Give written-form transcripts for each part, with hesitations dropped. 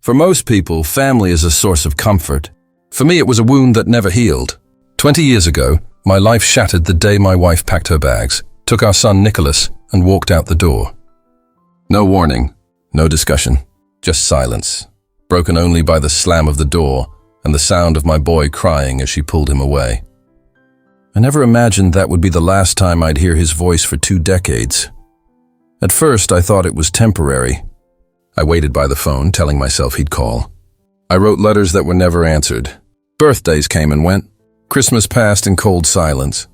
For most people, family is a source of comfort. For me, it was a wound that never healed. 20 years ago, my life shattered the day my wife packed her bags, took our son Nicholas, and walked out the door. No warning, no discussion, just silence, broken only by the slam of the door and the sound of my boy crying as she pulled him away. I never imagined that would be the last time I'd hear his voice for 2 decades. At first, I thought it was temporary. I waited by the phone, telling myself he'd call. I wrote letters that were never answered. Birthdays came and went. Christmas passed in cold silence.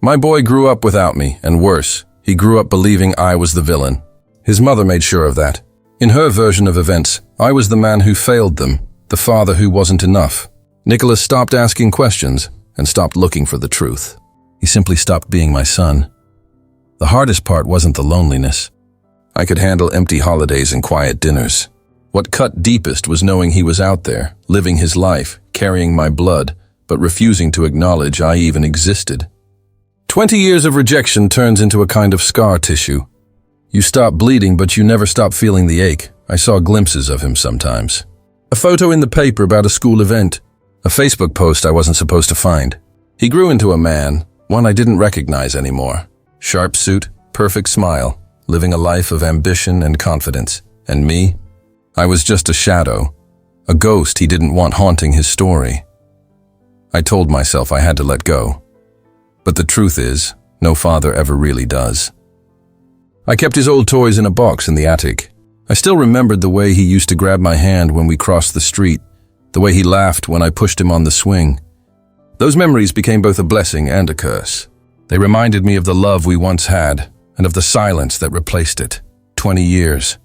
My boy grew up without me, and worse, he grew up believing I was the villain. His mother made sure of that. In her version of events, I was the man who failed them, the father who wasn't enough. Nicholas stopped asking questions and stopped looking for the truth. He simply stopped being my son. The hardest part wasn't the loneliness. I could handle empty holidays and quiet dinners. What cut deepest was knowing he was out there, living his life, carrying my blood, but refusing to acknowledge I even existed. 20 years of rejection turns into a kind of scar tissue. You stop bleeding, but you never stop feeling the ache. I saw glimpses of him sometimes. A photo in the paper about a school event. A Facebook post I wasn't supposed to find. He grew into a man, one I didn't recognize anymore. Sharp suit, perfect smile, living a life of ambition and confidence. And me? I was just a shadow, a ghost he didn't want haunting his story. I told myself I had to let go. But the truth is, no father ever really does. I kept his old toys in a box in the attic. I still remembered the way he used to grab my hand when we crossed the street, the way he laughed when I pushed him on the swing. Those memories became both a blessing and a curse. They reminded me of the love we once had, and of the silence that replaced it. 20 years.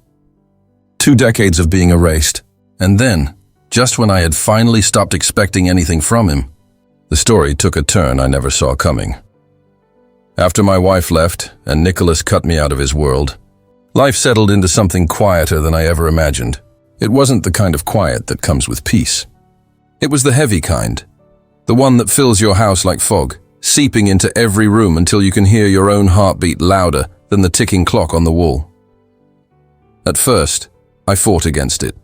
2 decades of being erased. And then, just when I had finally stopped expecting anything from him, the story took a turn I never saw coming. After my wife left and Nicholas cut me out of his world, life settled into something quieter than I ever imagined. It wasn't the kind of quiet that comes with peace. It was the heavy kind, the one that fills your house like fog, seeping into every room until you can hear your own heartbeat louder than the ticking clock on the wall. At first, I fought against it.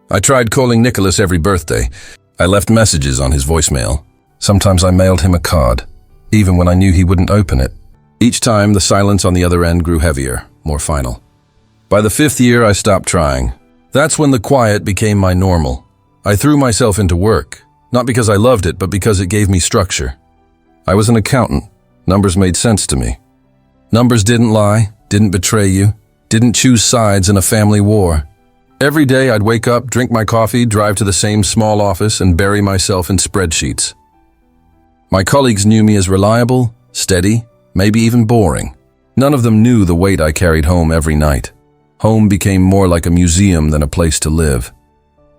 I tried calling Nicholas every birthday. I left messages on his voicemail. Sometimes I mailed him a card, even when I knew he wouldn't open it. Each time, the silence on the other end grew heavier, more final. By the 5th year, I stopped trying. That's when the quiet became my normal. I threw myself into work, not because I loved it, but because it gave me structure. I was an accountant. Numbers made sense to me. Numbers didn't lie, didn't betray you, didn't choose sides in a family war. Every day I'd wake up, drink my coffee, drive to the same small office, and bury myself in spreadsheets. My colleagues knew me as reliable, steady, maybe even boring. None of them knew the weight I carried home every night. Home became more like a museum than a place to live.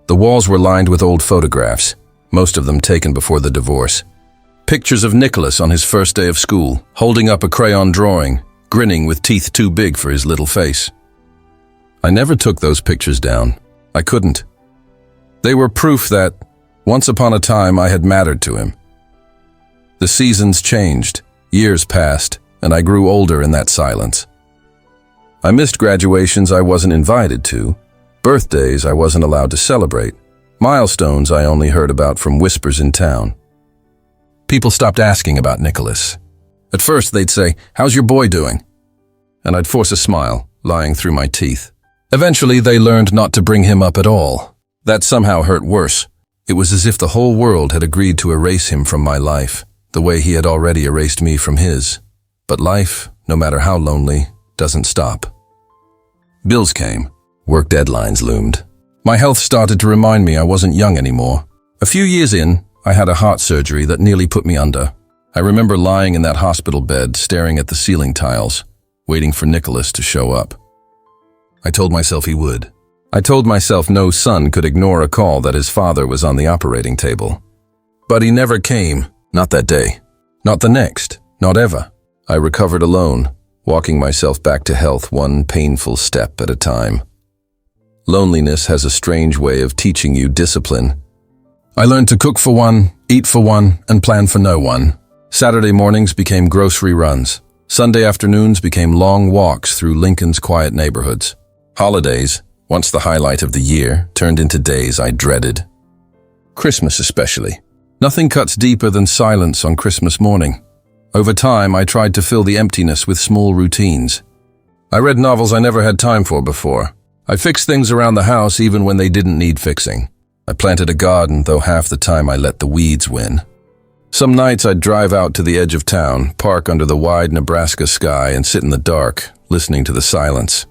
The walls were lined with old photographs, most of them taken before the divorce. Pictures of Nicholas on his first day of school, holding up a crayon drawing, grinning with teeth too big for his little face. I never took those pictures down. I couldn't. They were proof that, once upon a time, I had mattered to him. The seasons changed, years passed, and I grew older in that silence. I missed graduations I wasn't invited to, birthdays I wasn't allowed to celebrate, milestones I only heard about from whispers in town. People stopped asking about Nicholas. At first they'd say, "How's your boy doing?" And I'd force a smile, lying through my teeth. Eventually they learned not to bring him up at all. That somehow hurt worse. It was as if the whole world had agreed to erase him from my life, the way he had already erased me from his. But life, no matter how lonely, doesn't stop. Bills came. Work deadlines loomed. My health started to remind me I wasn't young anymore. A few years in, I had a heart surgery that nearly put me under. I remember lying in that hospital bed, staring at the ceiling tiles, waiting for Nicholas to show up. I told myself he would. I told myself no son could ignore a call that his father was on the operating table. But he never came, not that day, not the next, not ever. I recovered alone, walking myself back to health one painful step at a time. Loneliness has a strange way of teaching you discipline. I learned to cook for one, eat for one, and plan for no one. Saturday mornings became grocery runs. Sunday afternoons became long walks through Lincoln's quiet neighborhoods. Holidays, once the highlight of the year, turned into days I dreaded. Christmas especially. Nothing cuts deeper than silence on Christmas morning. Over time, I tried to fill the emptiness with small routines. I read novels I never had time for before. I fixed things around the house even when they didn't need fixing. I planted a garden, though half the time I let the weeds win. Some nights I'd drive out to the edge of town, park under the wide Nebraska sky, and sit in the dark, listening to the silence.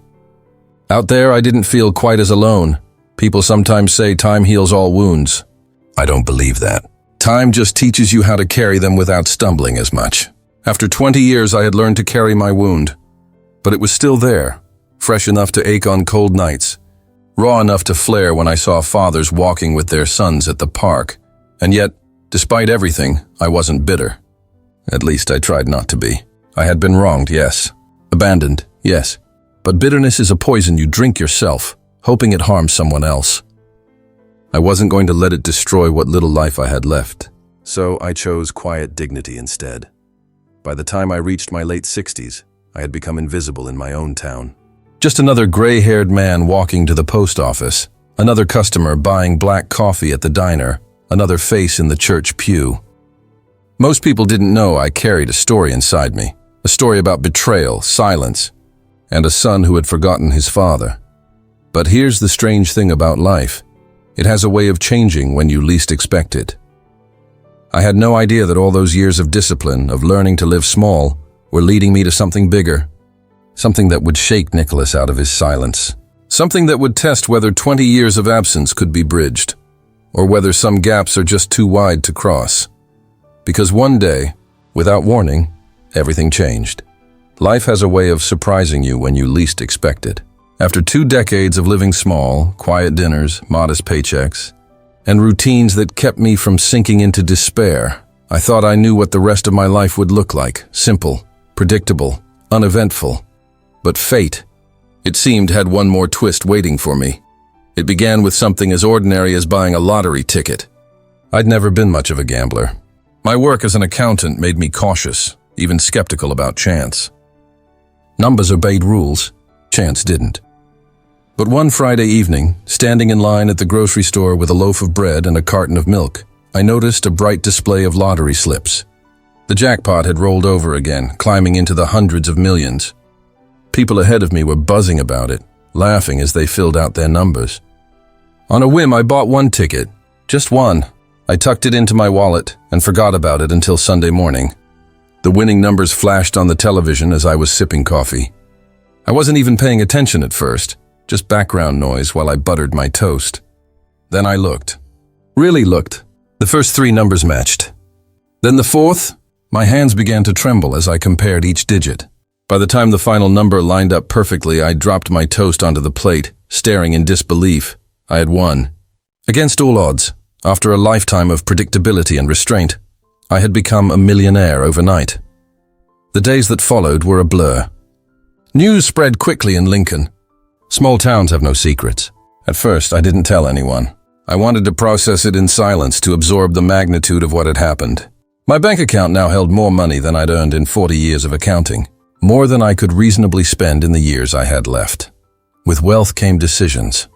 Out there, I didn't feel quite as alone. People sometimes say time heals all wounds. I don't believe that. Time just teaches you how to carry them without stumbling as much. After 20 years, I had learned to carry my wound. But it was still there, fresh enough to ache on cold nights, raw enough to flare when I saw fathers walking with their sons at the park. And yet, despite everything, I wasn't bitter. At least I tried not to be. I had been wronged, yes. Abandoned, yes. But bitterness is a poison you drink yourself, hoping it harms someone else. I wasn't going to let it destroy what little life I had left, so I chose quiet dignity instead. By the time I reached my late 60s, I had become invisible in my own town. Just another gray-haired man walking to the post office, another customer buying black coffee at the diner, another face in the church pew. Most people didn't know I carried a story inside me, a story about betrayal, silence, and a son who had forgotten his father. But here's the strange thing about life. It has a way of changing when you least expect it. I had no idea that all those years of discipline, of learning to live small, were leading me to something bigger. Something that would shake Nicholas out of his silence. Something that would test whether 20 years of absence could be bridged, or whether some gaps are just too wide to cross. Because one day, without warning, everything changed. Life has a way of surprising you when you least expect it. After 2 decades of living small, quiet dinners, modest paychecks, and routines that kept me from sinking into despair, I thought I knew what the rest of my life would look like. Simple, predictable, uneventful. But fate, it seemed, had one more twist waiting for me. It began with something as ordinary as buying a lottery ticket. I'd never been much of a gambler. My work as an accountant made me cautious, even skeptical about chance. Numbers obeyed rules, chance didn't. But one Friday evening, standing in line at the grocery store with a loaf of bread and a carton of milk, I noticed a bright display of lottery slips. The jackpot had rolled over again, climbing into the hundreds of millions. People ahead of me were buzzing about it, laughing as they filled out their numbers. On a whim, I bought one ticket, just one. I tucked it into my wallet and forgot about it until Sunday morning. The winning numbers flashed on the television as I was sipping coffee. I wasn't even paying attention at first, just background noise while I buttered my toast. Then I looked. Really looked. The first 3 numbers matched. Then the 4th, my hands began to tremble as I compared each digit. By the time the final number lined up perfectly, I dropped my toast onto the plate, staring in disbelief. I had won. Against all odds, after a lifetime of predictability and restraint, I had become a millionaire overnight. The days that followed were a blur. News spread quickly in Lincoln. Small towns have no secrets. At first, I didn't tell anyone. I wanted to process it in silence to absorb the magnitude of what had happened. My bank account now held more money than I'd earned in 40 years of accounting, more than I could reasonably spend in the years I had left. With wealth came decisions.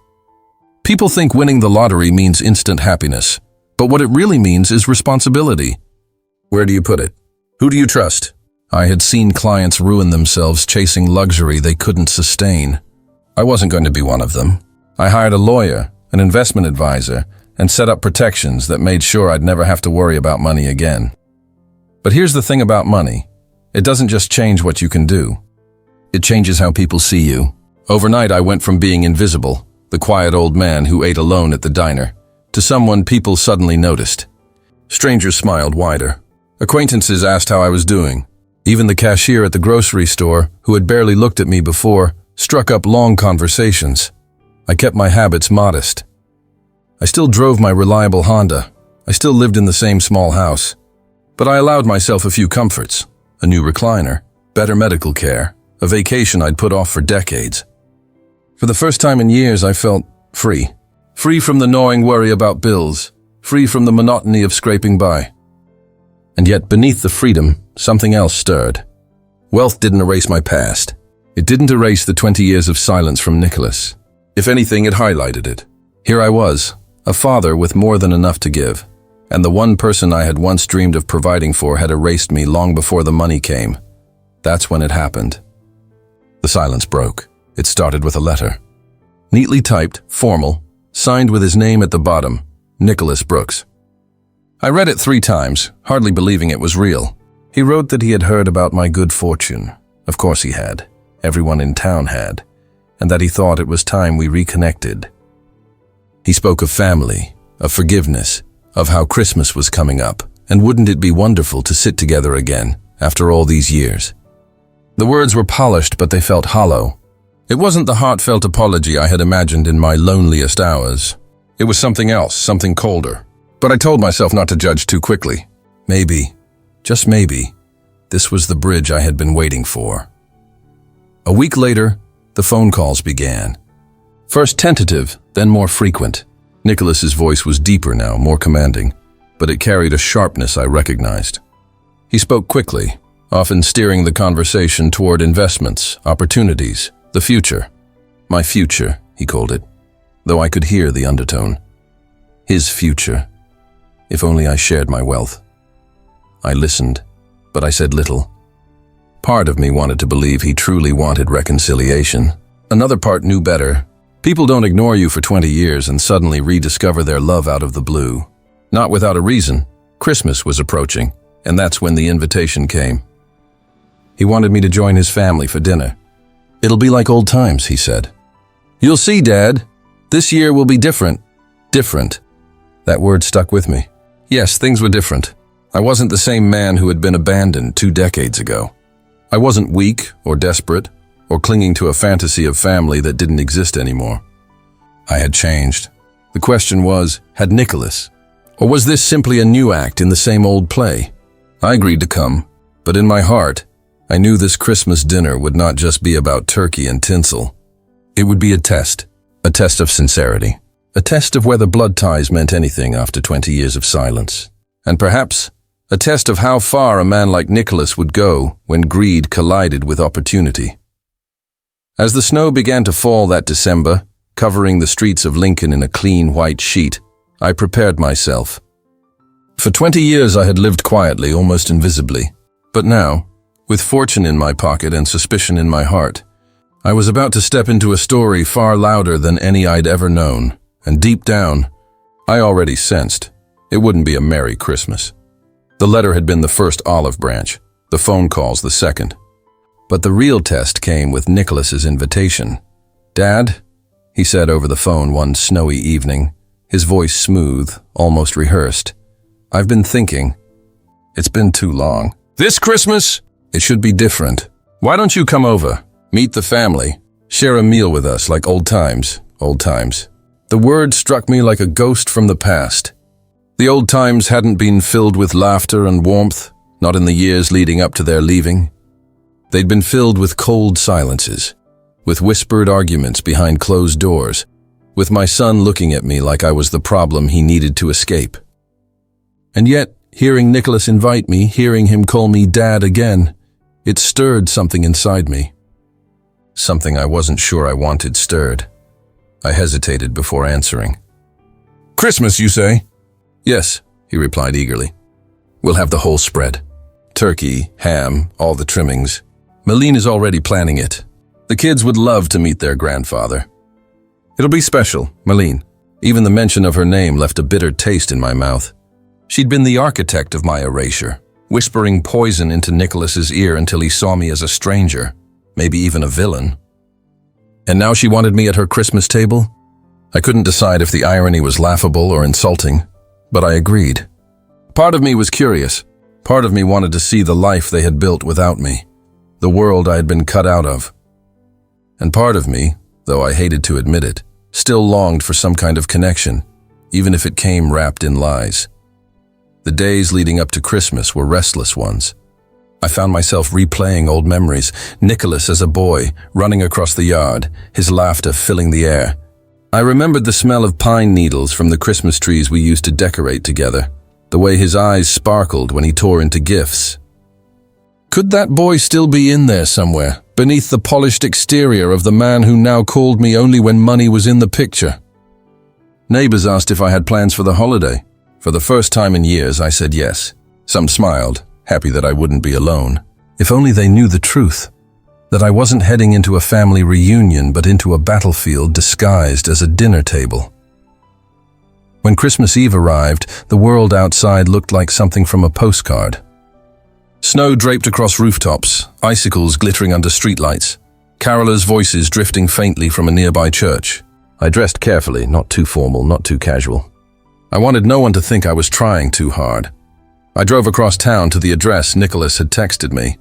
People think winning the lottery means instant happiness, but what it really means is responsibility. Where do you put it? Who do you trust? I had seen clients ruin themselves chasing luxury they couldn't sustain. I wasn't going to be one of them. I hired a lawyer, an investment advisor, and set up protections that made sure I'd never have to worry about money again. But here's the thing about money. It doesn't just change what you can do. It changes how people see you. Overnight, I went from being invisible, the quiet old man who ate alone at the diner, to someone people suddenly noticed. Strangers smiled wider. Acquaintances asked how I was doing. Even the cashier at the grocery store, who had barely looked at me before, struck up long conversations. I kept my habits modest. I still drove my reliable Honda. I still lived in the same small house. But I allowed myself a few comforts. A new recliner, better medical care, a vacation I'd put off for decades. For the first time in years, I felt free. Free from the gnawing worry about bills. Free from the monotony of scraping by. And yet, beneath the freedom, something else stirred. Wealth didn't erase my past. It didn't erase the 20 years of silence from Nicholas. If anything, it highlighted it. Here I was, a father with more than enough to give, and the one person I had once dreamed of providing for had erased me long before the money came. That's when it happened. The silence broke. It started with a letter. Neatly typed, formal, signed with his name at the bottom, Nicholas Brooks. I read it 3 times, hardly believing it was real. He wrote that he had heard about my good fortune. Of course he had. Everyone in town had. And that he thought it was time we reconnected. He spoke of family, of forgiveness, of how Christmas was coming up, and wouldn't it be wonderful to sit together again, after all these years? The words were polished, but they felt hollow. It wasn't the heartfelt apology I had imagined in my loneliest hours. It was something else, something colder. But I told myself not to judge too quickly. Maybe, just maybe, this was the bridge I had been waiting for. A week later, the phone calls began. First tentative, then more frequent. Nicholas's voice was deeper now, more commanding, but it carried a sharpness I recognized. He spoke quickly, often steering the conversation toward investments, opportunities, the future. My future, he called it, though I could hear the undertone. His future. If only I shared my wealth. I listened, but I said little. Part of me wanted to believe he truly wanted reconciliation. Another part knew better. People don't ignore you for 20 years and suddenly rediscover their love out of the blue. Not without a reason. Christmas was approaching, and that's when the invitation came. He wanted me to join his family for dinner. It'll be like old times, he said. You'll see, Dad. This year will be different. Different. That word stuck with me. Yes, things were different. I wasn't the same man who had been abandoned 2 decades ago. I wasn't weak or desperate or clinging to a fantasy of family that didn't exist anymore. I had changed. The question was, had Nicholas? Or was this simply a new act in the same old play? I agreed to come, but in my heart, I knew this Christmas dinner would not just be about turkey and tinsel. It would be a test of sincerity, a test of whether blood ties meant anything after 20 years of silence, and perhaps a test of how far a man like Nicholas would go when greed collided with opportunity. As the snow began to fall that December, covering the streets of Lincoln in a clean white sheet, I prepared myself. For 20 years I had lived quietly, almost invisibly, but now, with fortune in my pocket and suspicion in my heart, I was about to step into a story far louder than any I'd ever known, and deep down, I already sensed it wouldn't be a Merry Christmas. The letter had been the first olive branch, the phone calls the second. But the real test came with Nicholas's invitation. Dad, he said over the phone one snowy evening, his voice smooth, almost rehearsed. I've been thinking. It's been too long. This Christmas, it should be different. Why don't you come over, meet the family, share a meal with us like old times, old times. The word struck me like a ghost from the past. The old times hadn't been filled with laughter and warmth, not in the years leading up to their leaving. They'd been filled with cold silences, with whispered arguments behind closed doors, with my son looking at me like I was the problem he needed to escape. And yet, hearing Nicholas invite me, hearing him call me Dad again, it stirred something inside me. Something I wasn't sure I wanted stirred. I hesitated before answering. Christmas, you say? Yes, he replied eagerly. We'll have the whole spread. Turkey, ham, all the trimmings. Malene is already planning it. The kids would love to meet their grandfather. It'll be special, Malene. Even the mention of her name left a bitter taste in my mouth. She'd been the architect of my erasure, whispering poison into Nicholas's ear until he saw me as a stranger, maybe even a villain. And now she wanted me at her Christmas table? I couldn't decide if the irony was laughable or insulting, but I agreed. Part of me was curious. Part of me wanted to see the life they had built without me, the world I had been cut out of. And part of me, though I hated to admit it, still longed for some kind of connection, even if it came wrapped in lies. The days leading up to Christmas were restless ones. I found myself replaying old memories, Nicholas as a boy, running across the yard, his laughter filling the air. I remembered the smell of pine needles from the Christmas trees we used to decorate together, the way his eyes sparkled when he tore into gifts. Could that boy still be in there somewhere, beneath the polished exterior of the man who now called me only when money was in the picture. Neighbors asked if I had plans for the holiday. For the first time in years, I said yes. Some smiled, happy that I wouldn't be alone. If only they knew the truth, that I wasn't heading into a family reunion but into a battlefield disguised as a dinner table. When Christmas Eve arrived, the world outside looked like something from a postcard. Snow draped across rooftops, icicles glittering under streetlights, carolers' voices drifting faintly from a nearby church. I dressed carefully, not too formal, not too casual. I wanted no one to think I was trying too hard. I drove across town to the address Nicholas had texted me.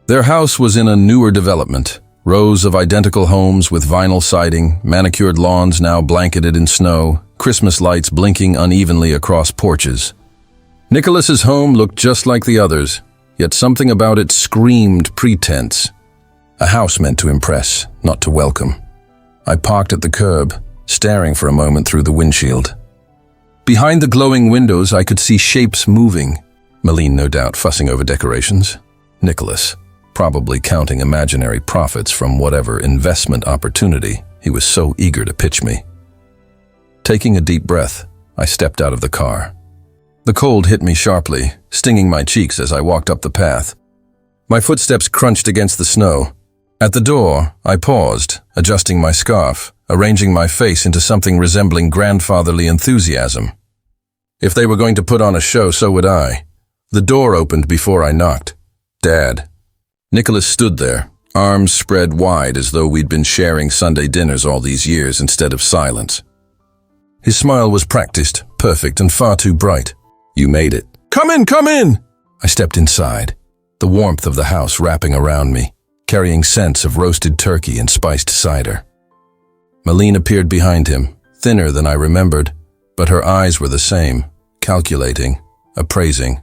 Their house was in a newer development, rows of identical homes with vinyl siding, manicured lawns now blanketed in snow, Christmas lights blinking unevenly across porches. Nicholas's home looked just like the others, yet something about it screamed pretense. A house meant to impress, not to welcome. I parked at the curb, staring for a moment through the windshield. Behind the glowing windows, I could see shapes moving. Malene, no doubt, fussing over decorations. Nicholas, probably counting imaginary profits from whatever investment opportunity he was so eager to pitch me. Taking a deep breath, I stepped out of the car. The cold hit me sharply, stinging my cheeks as I walked up the path. My footsteps crunched against the snow. At the door, I paused, adjusting my scarf, arranging my face into something resembling grandfatherly enthusiasm. If they were going to put on a show, so would I. The door opened before I knocked. Dad. Nicholas stood there, arms spread wide as though we'd been sharing Sunday dinners all these years instead of silence. His smile was practiced, perfect, and far too bright. You made it. Come in, come in! I stepped inside, the warmth of the house wrapping around me, carrying scents of roasted turkey and spiced cider. Malene appeared behind him, thinner than I remembered, but her eyes were the same, calculating, appraising.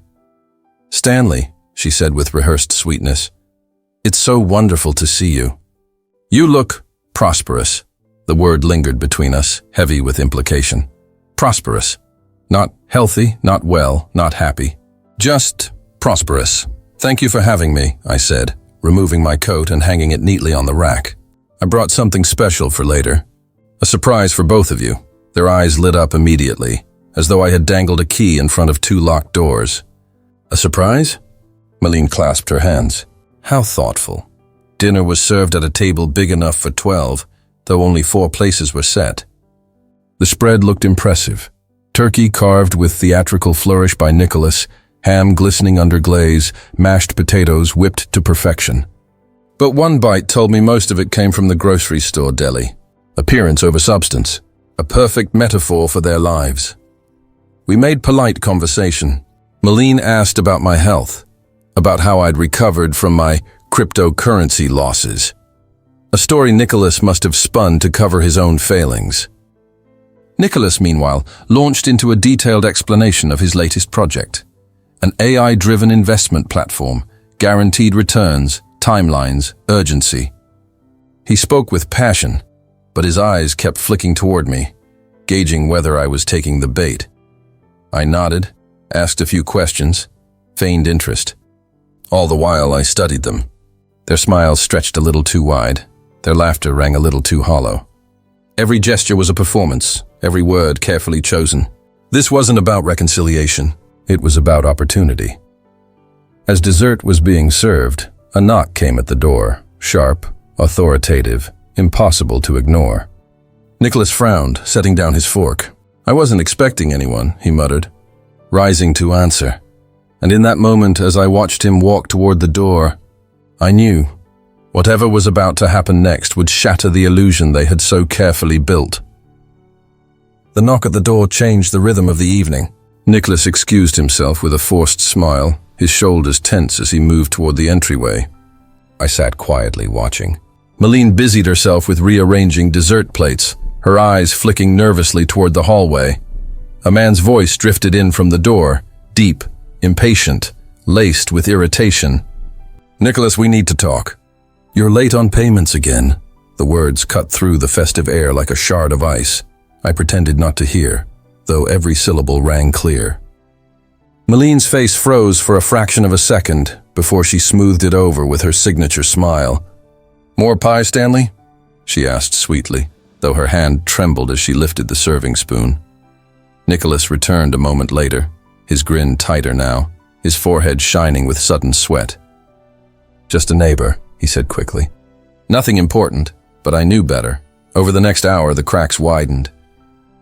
Stanley, she said with rehearsed sweetness, it's so wonderful to see you. You look prosperous. The word lingered between us, heavy with implication. Prosperous. Not healthy, not well, not happy. Just prosperous. Thank you for having me, I said, removing my coat and hanging it neatly on the rack. I brought something special for later. A surprise for both of you. Their eyes lit up immediately, as though I had dangled a key in front of two locked doors. A surprise? Malene clasped her hands. How thoughtful. Dinner was served at a table big enough for 12, though only 4 places were set. The spread looked impressive. Turkey carved with theatrical flourish by Nicholas, ham glistening under glaze, mashed potatoes whipped to perfection. But one bite told me most of it came from the grocery store deli. Appearance over substance, a perfect metaphor for their lives. We made polite conversation. Malene asked about my health, about how I'd recovered from my cryptocurrency losses. A story Nicholas must have spun to cover his own failings. Nicholas, meanwhile, launched into a detailed explanation of his latest project. An AI-driven investment platform, guaranteed returns, timelines, urgency. He spoke with passion, but his eyes kept flicking toward me, gauging whether I was taking the bait. I nodded, asked a few questions, feigned interest. All the while I studied them. Their smiles stretched a little too wide. Their laughter rang a little too hollow. Every gesture was a performance, every word carefully chosen. This wasn't about reconciliation. It was about opportunity. As dessert was being served, a knock came at the door, sharp, authoritative, impossible to ignore. Nicholas frowned, setting down his fork. I wasn't expecting anyone, he muttered, rising to answer. And in that moment, as I watched him walk toward the door, I knew whatever was about to happen next would shatter the illusion they had so carefully built. The knock at the door changed the rhythm of the evening. Nicholas excused himself with a forced smile, his shoulders tense as he moved toward the entryway. I sat quietly watching. Malene busied herself with rearranging dessert plates, her eyes flicking nervously toward the hallway. A man's voice drifted in from the door, deep, impatient, laced with irritation. Nicholas, we need to talk. You're late on payments again. The words cut through the festive air like a shard of ice. I pretended not to hear, though every syllable rang clear. Malene's face froze for a fraction of a second before she smoothed it over with her signature smile, More pie, Stanley? She asked sweetly, though her hand trembled as she lifted the serving spoon. Nicholas returned a moment later, his grin tighter now, his forehead shining with sudden sweat. Just a neighbor, he said quickly. Nothing important, but I knew better. Over the next hour, the cracks widened.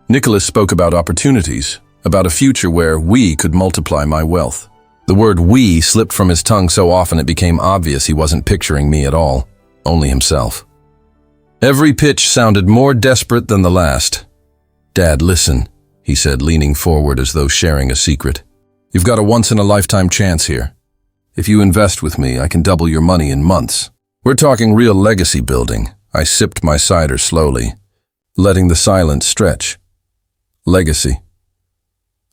Nicholas spoke about opportunities, about a future where we could multiply my wealth. The word we slipped from his tongue so often it became obvious he wasn't picturing me at all, only himself. Every pitch sounded more desperate than the last. Dad, listen, he said, leaning forward as though sharing a secret. You've got a once-in-a-lifetime chance here. If you invest with me, I can double your money in months. We're talking real legacy building. I sipped my cider slowly, letting the silence stretch. Legacy.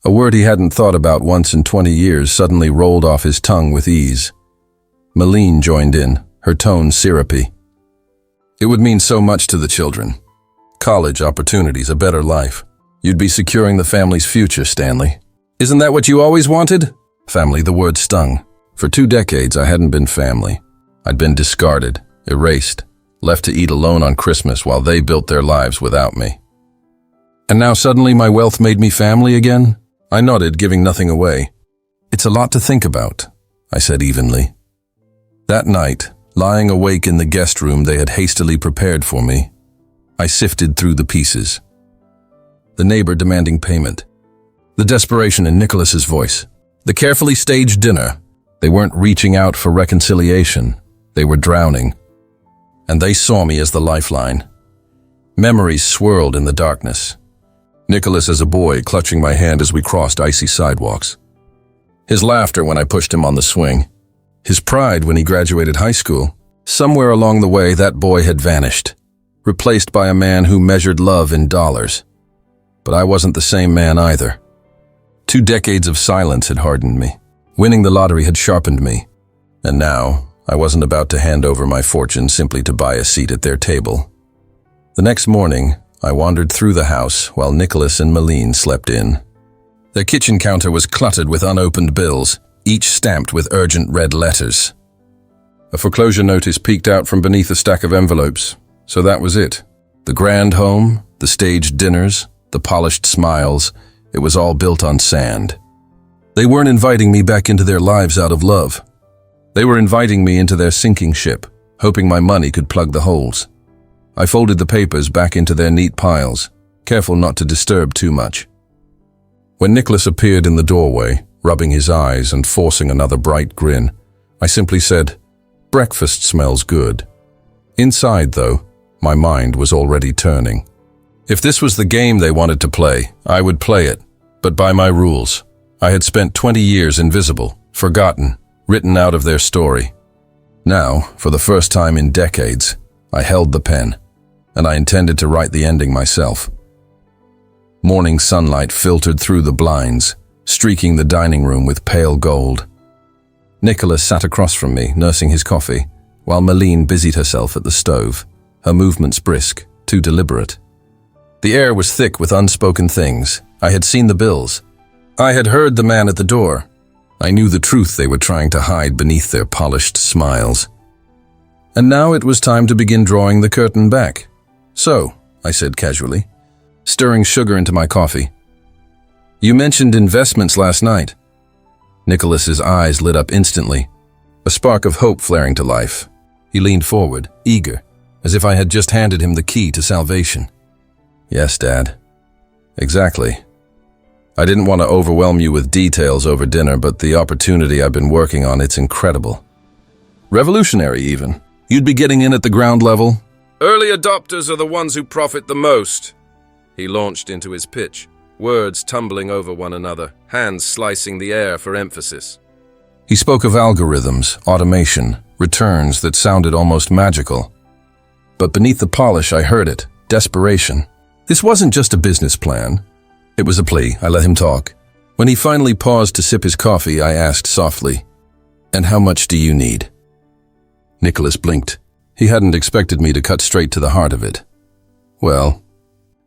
A word he hadn't thought about once in 20 years suddenly rolled off his tongue with ease. Malene joined in, her tone syrupy. It would mean so much to the children. College opportunities, a better life. You'd be securing the family's future, Stanley. Isn't that what you always wanted? Family, the word stung. For 2 decades, I hadn't been family. I'd been discarded, erased, left to eat alone on Christmas while they built their lives without me. And now suddenly my wealth made me family again? I nodded, giving nothing away. It's a lot to think about, I said evenly. That night, lying awake in the guest room they had hastily prepared for me, I sifted through the pieces. The neighbor demanding payment. The desperation in Nicholas's voice. The carefully staged dinner. They weren't reaching out for reconciliation. They were drowning. And they saw me as the lifeline. Memories swirled in the darkness. Nicholas as a boy clutching my hand as we crossed icy sidewalks. His laughter when I pushed him on the swing. His pride when he graduated high school. Somewhere along the way, that boy had vanished, replaced by a man who measured love in dollars. But I wasn't the same man either. 2 decades of silence had hardened me. Winning the lottery had sharpened me. And now, I wasn't about to hand over my fortune simply to buy a seat at their table. The next morning, I wandered through the house while Nicholas and Malene slept in. Their kitchen counter was cluttered with unopened bills, each stamped with urgent red letters. A foreclosure notice peeked out from beneath a stack of envelopes. So that was it. The grand home, the staged dinners, the polished smiles, it was all built on sand. They weren't inviting me back into their lives out of love. They were inviting me into their sinking ship, hoping my money could plug the holes. I folded the papers back into their neat piles, careful not to disturb too much. When Nicholas appeared in the doorway, rubbing his eyes and forcing another bright grin, I simply said, "Breakfast smells good." Inside, though, my mind was already turning. If this was the game they wanted to play, I would play it, but by my rules. I had spent 20 years invisible, forgotten, written out of their story. Now, for the first time in decades, I held the pen, and I intended to write the ending myself. Morning sunlight filtered through the blinds, streaking the dining room with pale gold. Nicholas sat across from me, nursing his coffee, while Malene busied herself at the stove, her movements brisk, too deliberate. The air was thick with unspoken things. I had seen the bills. I had heard the man at the door. I knew the truth they were trying to hide beneath their polished smiles. And now it was time to begin drawing the curtain back. "So," I said casually, stirring sugar into my coffee. "You mentioned investments last night." Nicholas's eyes lit up instantly, a spark of hope flaring to life. He leaned forward, eager, as if I had just handed him the key to salvation. "Yes, Dad. Exactly. I didn't want to overwhelm you with details over dinner, but the opportunity I've been working on, it's incredible. Revolutionary, even. You'd be getting in at the ground level." "Early adopters are the ones who profit the most." He launched into his pitch, words tumbling over one another, hands slicing the air for emphasis. He spoke of algorithms, automation, returns that sounded almost magical. But beneath the polish, I heard it, desperation. This wasn't just a business plan. It was a plea. I let him talk. When he finally paused to sip his coffee, I asked softly, "And how much do you need?" Nicholas blinked. He hadn't expected me to cut straight to the heart of it. "Well,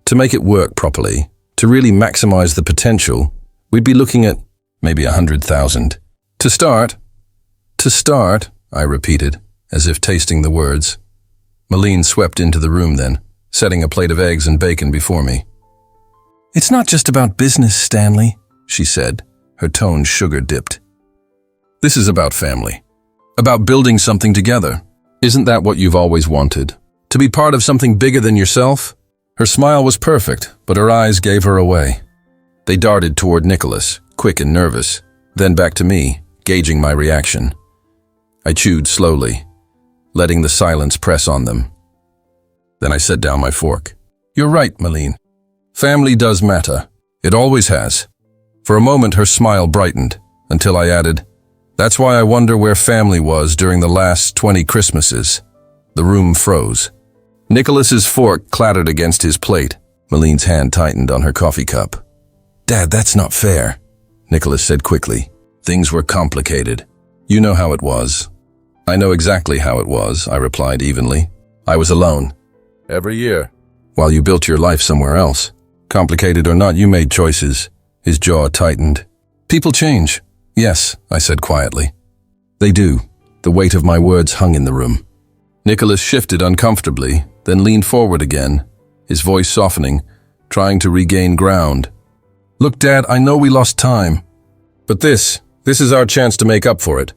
to make it work properly, to really maximize the potential, we'd be looking at maybe 100,000. To start, I repeated, as if tasting the words. Malene swept into the room then, setting a plate of eggs and bacon before me. "It's not just about business, Stanley," she said, her tone sugar-dipped. "This is about family. About building something together. Isn't that what you've always wanted? To be part of something bigger than yourself?" Her smile was perfect, but her eyes gave her away. They darted toward Nicholas, quick and nervous, then back to me, gauging my reaction. I chewed slowly, letting the silence press on them. Then I set down my fork. "You're right, Malene. Family does matter. It always has." For a moment her smile brightened, until I added, "That's why I wonder where family was during the last 20 Christmases." The room froze. Nicholas's fork clattered against his plate. Malene's hand tightened on her coffee cup. "Dad, that's not fair," Nicholas said quickly. "Things were complicated. You know how it was." "I know exactly how it was," I replied evenly. "I was alone. Every year. While you built your life somewhere else. Complicated or not, you made choices." His jaw tightened. "People change." "Yes," I said quietly. "They do." The weight of my words hung in the room. Nicholas shifted uncomfortably, then leaned forward again, his voice softening, trying to regain ground. "Look, Dad, I know we lost time. But this is our chance to make up for it.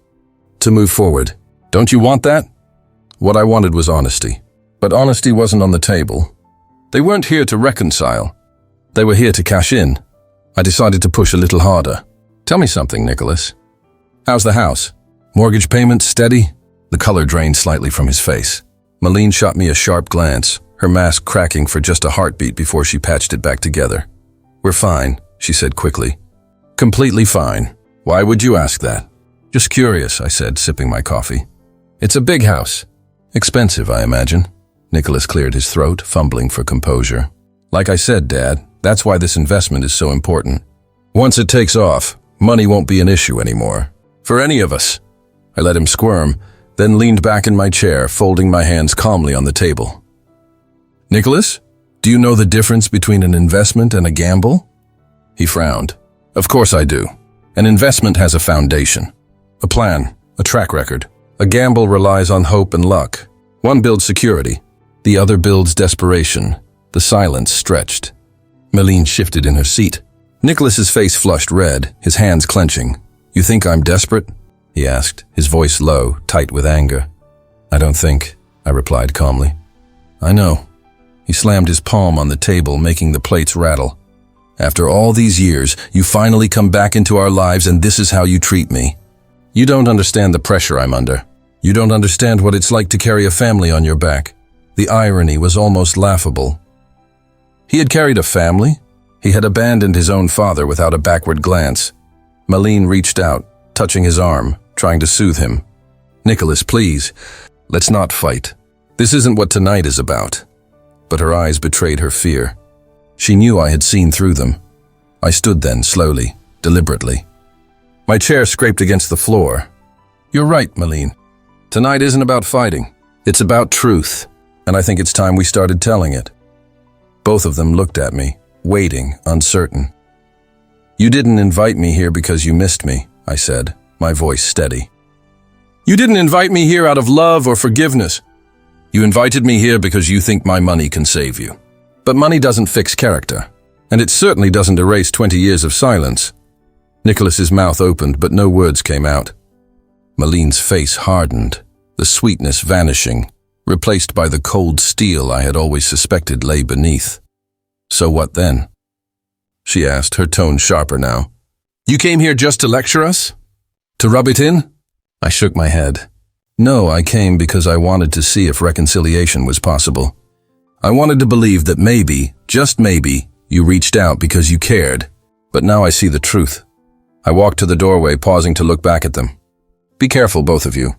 To move forward. Don't you want that?" What I wanted was honesty. But honesty wasn't on the table. They weren't here to reconcile. They were here to cash in. I decided to push a little harder. "Tell me something, Nicholas. How's the house? Mortgage payments steady?" The color drained slightly from his face. Malene shot me a sharp glance, her mask cracking for just a heartbeat before she patched it back together. "We're fine," she said quickly. "Completely fine. Why would you ask that?" "Just curious," I said, sipping my coffee. "It's a big house. Expensive, I imagine." Nicholas cleared his throat, fumbling for composure. "Like I said, Dad, that's why this investment is so important. Once it takes off, money won't be an issue anymore. For any of us." I let him squirm, then leaned back in my chair, folding my hands calmly on the table. "Nicholas, do you know the difference between an investment and a gamble?" He frowned. "Of course I do. An investment has a foundation, a plan, a track record. A gamble relies on hope and luck. One builds security, the other builds desperation." The silence stretched. Malene shifted in her seat. Nicholas's face flushed red, his hands clenching. "You think I'm desperate?" he asked, his voice low, tight with anger. "I don't think," I replied calmly. "I know." He slammed his palm on the table, making the plates rattle. "After all these years, you finally come back into our lives and this is how you treat me. You don't understand the pressure I'm under. You don't understand what it's like to carry a family on your back." The irony was almost laughable. He had carried a family? He had abandoned his own father without a backward glance. Malene reached out, touching his arm, trying to soothe him. "Nicholas, please, let's not fight. This isn't what tonight is about." But her eyes betrayed her fear. She knew I had seen through them. I stood then, slowly, deliberately. My chair scraped against the floor. "You're right, Malene. Tonight isn't about fighting. It's about truth, and I think it's time we started telling it." Both of them looked at me, waiting, uncertain. "You didn't invite me here because you missed me," I said, my voice steady. "You didn't invite me here out of love or forgiveness. You invited me here because you think my money can save you. But money doesn't fix character, and it certainly doesn't erase 20 years of silence." Nicholas's mouth opened, but no words came out. Malene's face hardened, the sweetness vanishing, replaced by the cold steel I had always suspected lay beneath. "So what then?" she asked, her tone sharper now. "You came here just to lecture us? To rub it in?" I shook my head. "No, I came because I wanted to see if reconciliation was possible. I wanted to believe that maybe, just maybe, you reached out because you cared. But now I see the truth." I walked to the doorway, pausing to look back at them. "Be careful, both of you.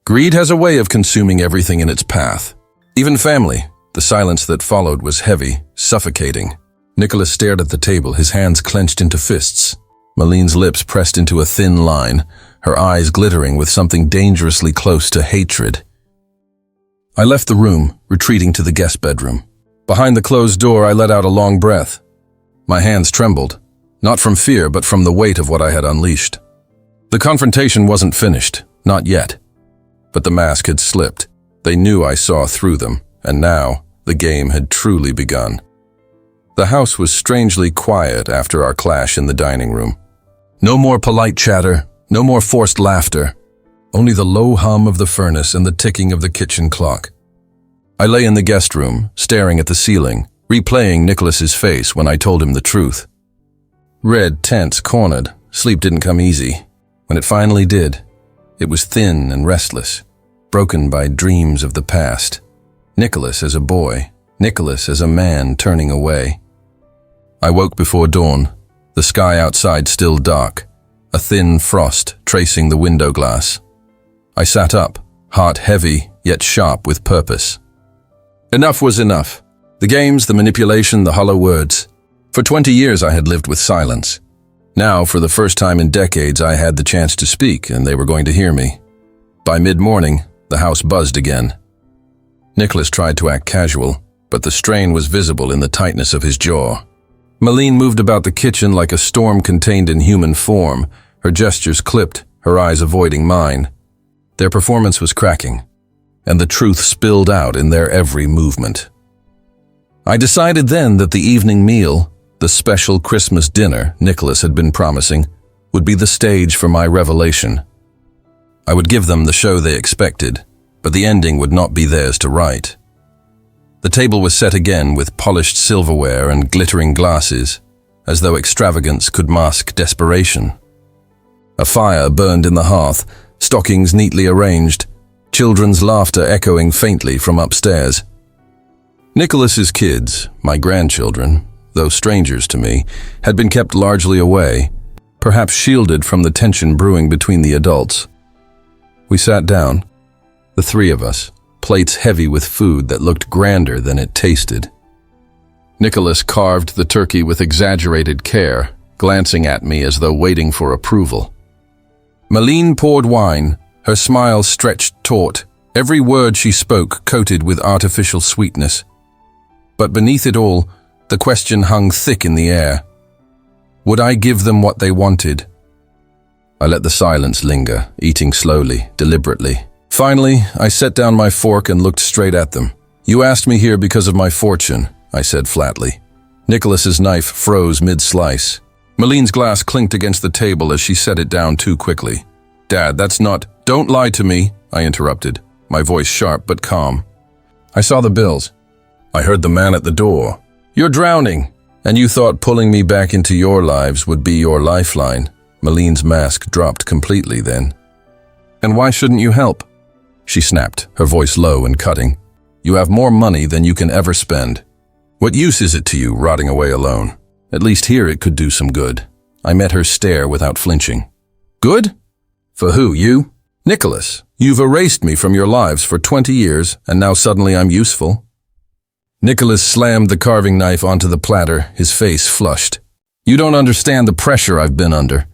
Greed has a way of consuming everything in its path. Even family." The silence that followed was heavy, suffocating. Nicholas stared at the table, his hands clenched into fists. Malene's lips pressed into a thin line, her eyes glittering with something dangerously close to hatred. I left the room, retreating to the guest bedroom. Behind the closed door, I let out a long breath. My hands trembled, not from fear, but from the weight of what I had unleashed. The confrontation wasn't finished, not yet. But the mask had slipped. They knew I saw through them, and now the game had truly begun. The house was strangely quiet after our clash in the dining room. No more polite chatter, no more forced laughter, only the low hum of the furnace and the ticking of the kitchen clock. I lay in the guest room, staring at the ceiling, replaying Nicholas's face when I told him the truth. Red, tense, cornered, sleep didn't come easy. When it finally did, it was thin and restless, broken by dreams of the past. Nicholas as a boy, Nicholas as a man turning away. I woke before dawn, the sky outside still dark, a thin frost tracing the window glass. I sat up, heart heavy yet sharp with purpose. Enough was enough. The games, the manipulation, the hollow words. For 20 years I had lived with silence. Now, for the first time in decades, I had the chance to speak, and they were going to hear me. By mid-morning, the house buzzed again. Nicholas tried to act casual, but the strain was visible in the tightness of his jaw. Malene moved about the kitchen like a storm contained in human form, her gestures clipped, her eyes avoiding mine. Their performance was cracking, and the truth spilled out in their every movement. I decided then that the evening meal, the special Christmas dinner Nicholas had been promising, would be the stage for my revelation. I would give them the show they expected, but the ending would not be theirs to write. The table was set again with polished silverware and glittering glasses, as though extravagance could mask desperation. A fire burned in the hearth, stockings neatly arranged, children's laughter echoing faintly from upstairs. Nicholas's kids, my grandchildren, though strangers to me, had been kept largely away, perhaps shielded from the tension brewing between the adults. We sat down, the three of us, plates heavy with food that looked grander than it tasted. Nicholas carved the turkey with exaggerated care, glancing at me as though waiting for approval. Malene poured wine, her smile stretched taut, every word she spoke coated with artificial sweetness. But beneath it all, the question hung thick in the air. Would I give them what they wanted? I let the silence linger, eating slowly, deliberately. Finally, I set down my fork and looked straight at them. You asked me here because of my fortune, I said flatly. Nicholas's knife froze mid-slice. Malene's glass clinked against the table as she set it down too quickly. Dad, that's not— Don't lie to me, I interrupted, my voice sharp but calm. I saw the bills. I heard the man at the door. You're drowning, and you thought pulling me back into your lives would be your lifeline. Malene's mask dropped completely then. And why shouldn't you help? She snapped, her voice low and cutting. You have more money than you can ever spend. What use is it to you rotting away alone? At least here it could do some good. I met her stare without flinching. Good? For who, you? Nicholas, you've erased me from your lives for 20 years, and now suddenly I'm useful. Nicholas slammed the carving knife onto the platter, his face flushed. You don't understand the pressure I've been under.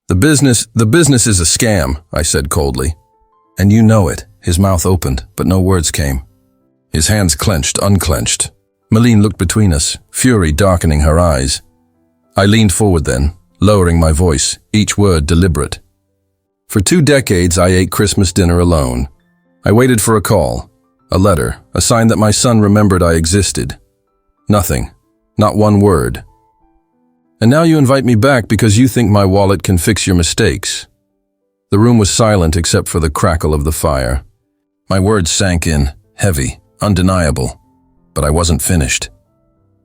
The business is a scam, I said coldly. And you know it. His mouth opened, but no words came. His hands clenched, unclenched. Malene looked between us, fury darkening her eyes. I leaned forward then, lowering my voice, each word deliberate. For 2 decades, I ate Christmas dinner alone. I waited for a call, a letter, a sign that my son remembered I existed. Nothing, not one word. And now you invite me back because you think my wallet can fix your mistakes. The room was silent except for the crackle of the fire. My words sank in, heavy, undeniable, but I wasn't finished.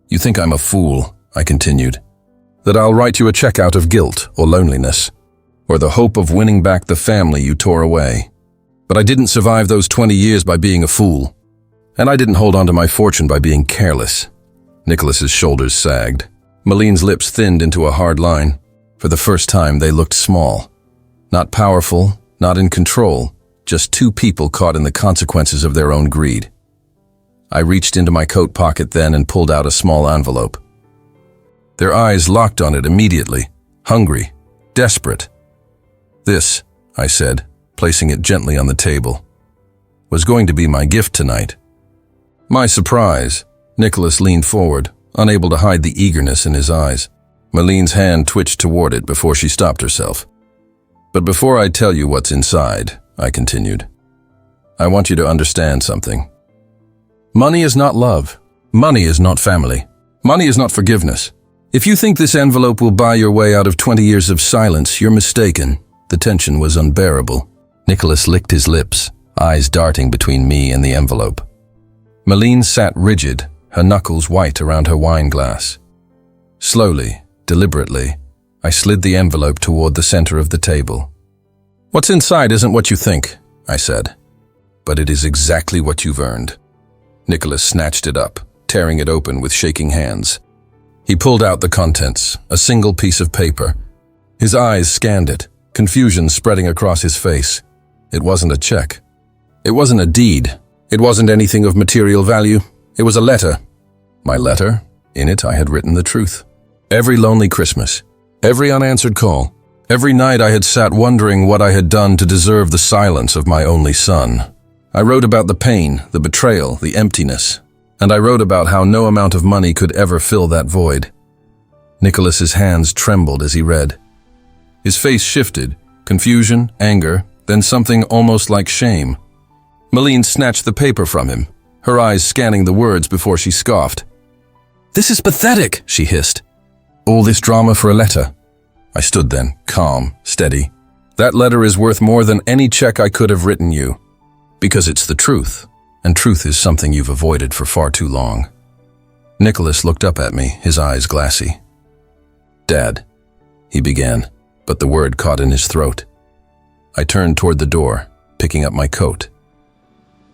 You think I'm a fool, I continued, that I'll write you a check out of guilt or loneliness, or the hope of winning back the family you tore away. But I didn't survive those 20 years by being a fool, and I didn't hold on to my fortune by being careless. Nicholas's shoulders sagged. Malene's lips thinned into a hard line. For the first time, they looked small. Not powerful, not in control, just 2 people caught in the consequences of their own greed. I reached into my coat pocket then and pulled out a small envelope. Their eyes locked on it immediately, hungry, desperate. This, I said, placing it gently on the table, was going to be my gift tonight. My surprise, Nicholas leaned forward, unable to hide the eagerness in his eyes. Malene's hand twitched toward it before she stopped herself. But before I tell you what's inside, I continued, I want you to understand something. Money is not love. Money is not family. Money is not forgiveness. If you think this envelope will buy your way out of 20 years of silence, you're mistaken. The tension was unbearable. Nicholas licked his lips, eyes darting between me and the envelope. Malene sat rigid, her knuckles white around her wine glass. Slowly, deliberately, I slid the envelope toward the center of the table. What's inside isn't what you think, I said, but it is exactly what you've earned. Nicholas snatched it up, tearing it open with shaking hands. He pulled out the contents, a single piece of paper. His eyes scanned it, confusion spreading across his face. It wasn't a check. It wasn't a deed. It wasn't anything of material value. It was a letter. My letter? In it I had written the truth. Every lonely Christmas, every unanswered call, every night I had sat wondering what I had done to deserve the silence of my only son. I wrote about the pain, the betrayal, the emptiness, and I wrote about how no amount of money could ever fill that void. Nicholas's hands trembled as he read. His face shifted, confusion, anger, then something almost like shame. Malene snatched the paper from him, her eyes scanning the words before she scoffed. "This is pathetic," she hissed. "All this drama for a letter." I stood then, calm, steady. "That letter is worth more than any check I could have written you. Because it's the truth, and truth is something you've avoided for far too long." Nicholas looked up at me, his eyes glassy. "Dad," he began, but the word caught in his throat. I turned toward the door, picking up my coat.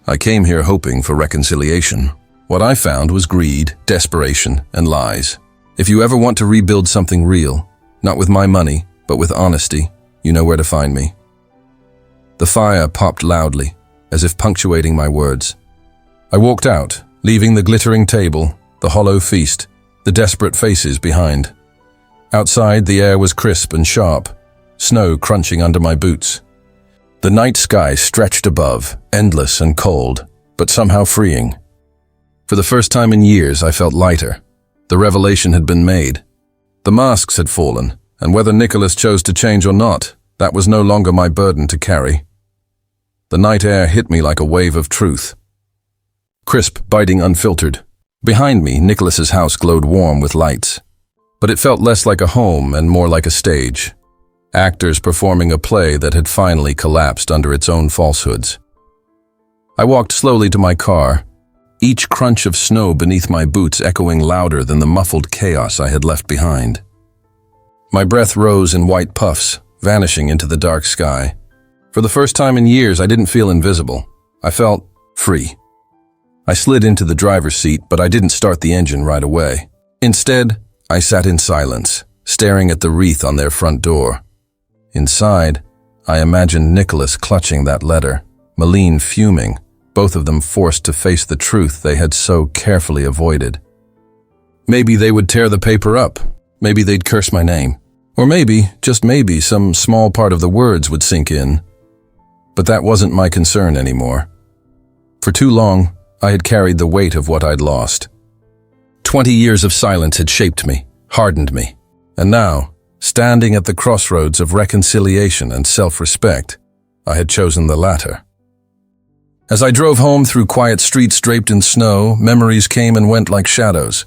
"I came here hoping for reconciliation. What I found was greed, desperation, and lies. If you ever want to rebuild something real, not with my money, but with honesty, you know where to find me." The fire popped loudly, as if punctuating my words. I walked out, leaving the glittering table, the hollow feast, the desperate faces behind. Outside, the air was crisp and sharp, snow crunching under my boots. The night sky stretched above, endless and cold, but somehow freeing. For the first time in years, I felt lighter. The revelation had been made. The masks had fallen, and whether Nicholas chose to change or not, that was no longer my burden to carry. The night air hit me like a wave of truth. Crisp, biting, unfiltered. Behind me, Nicholas's house glowed warm with lights. But it felt less like a home and more like a stage. Actors performing a play that had finally collapsed under its own falsehoods. I walked slowly to my car, each crunch of snow beneath my boots echoing louder than the muffled chaos I had left behind. My breath rose in white puffs, vanishing into the dark sky. For the first time in years, I didn't feel invisible. I felt free. I slid into the driver's seat, but I didn't start the engine right away. Instead, I sat in silence, staring at the wreath on their front door. Inside, I imagined Nicholas clutching that letter, Malene fuming, both of them forced to face the truth they had so carefully avoided. Maybe they would tear the paper up. Maybe they'd curse my name. Or maybe, just maybe, some small part of the words would sink in. But that wasn't my concern anymore. For too long, I had carried the weight of what I'd lost. 20 years of silence had shaped me, hardened me. And now, standing at the crossroads of reconciliation and self-respect, I had chosen the latter. As I drove home through quiet streets draped in snow, memories came and went like shadows.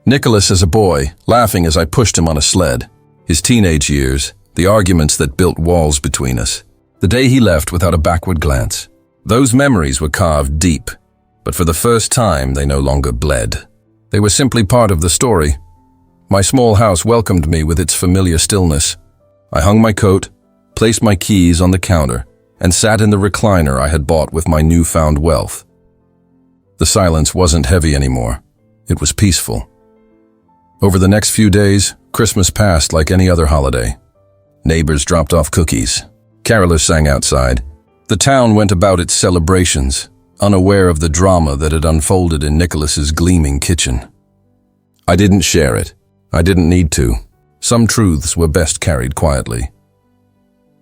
Nicholas as a boy, laughing as I pushed him on a sled. His teenage years, the arguments that built walls between us. The day he left without a backward glance. Those memories were carved deep, but for the first time they no longer bled. They were simply part of the story. My small house welcomed me with its familiar stillness. I hung my coat, placed my keys on the counter, and sat in the recliner I had bought with my newfound wealth. The silence wasn't heavy anymore. It was peaceful. Over the next few days, Christmas passed like any other holiday. Neighbors dropped off cookies. Carolers sang outside. The town went about its celebrations, unaware of the drama that had unfolded in Nicholas's gleaming kitchen. I didn't share it. I didn't need to. Some truths were best carried quietly.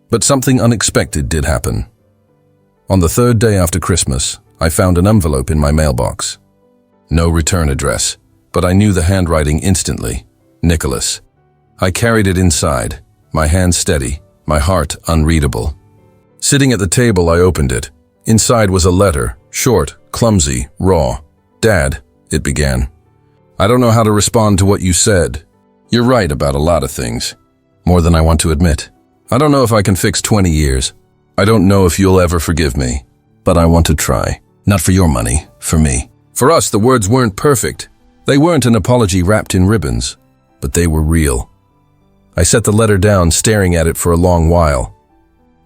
But something unexpected did happen. On the third day after Christmas, I found an envelope in my mailbox. No return address, but I knew the handwriting instantly. Nicholas. I carried it inside, my hand steady, my heart unreadable. Sitting at the table, I opened it, Inside was a letter, short, clumsy, raw. "Dad," it began. "I don't know how to respond to what you said. You're right about a lot of things, more than I want to admit. I don't know if I can fix 20 years. I don't know if you'll ever forgive me, but I want to try. Not for your money, for me." For us, the words weren't perfect. They weren't an apology wrapped in ribbons, but they were real. I set the letter down, staring at it for a long while.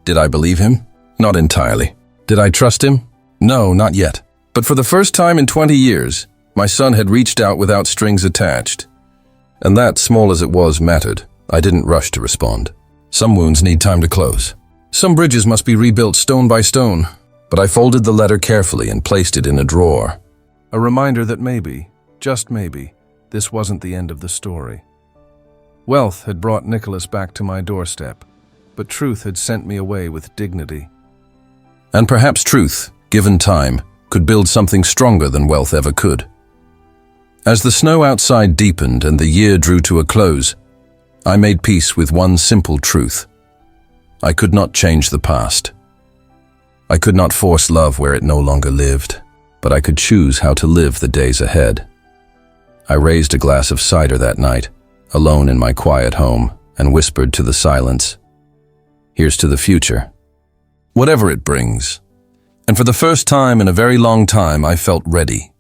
Did I believe him? Not entirely. Did I trust him? No, not yet. But for the first time in 20 years, my son had reached out without strings attached. And that, small as it was, mattered. I didn't rush to respond. Some wounds need time to close. Some bridges must be rebuilt stone by stone. But I folded the letter carefully and placed it in a drawer. A reminder that maybe, just maybe, this wasn't the end of the story. Wealth had brought Nicholas back to my doorstep, but truth had sent me away with dignity. And perhaps truth, given time, could build something stronger than wealth ever could. As the snow outside deepened and the year drew to a close, I made peace with one simple truth. I could not change the past. I could not force love where it no longer lived, but I could choose how to live the days ahead. I raised a glass of cider that night, alone in my quiet home, and whispered to the silence, "Here's to the future, whatever it brings." And for the first time in a very long time, I felt ready.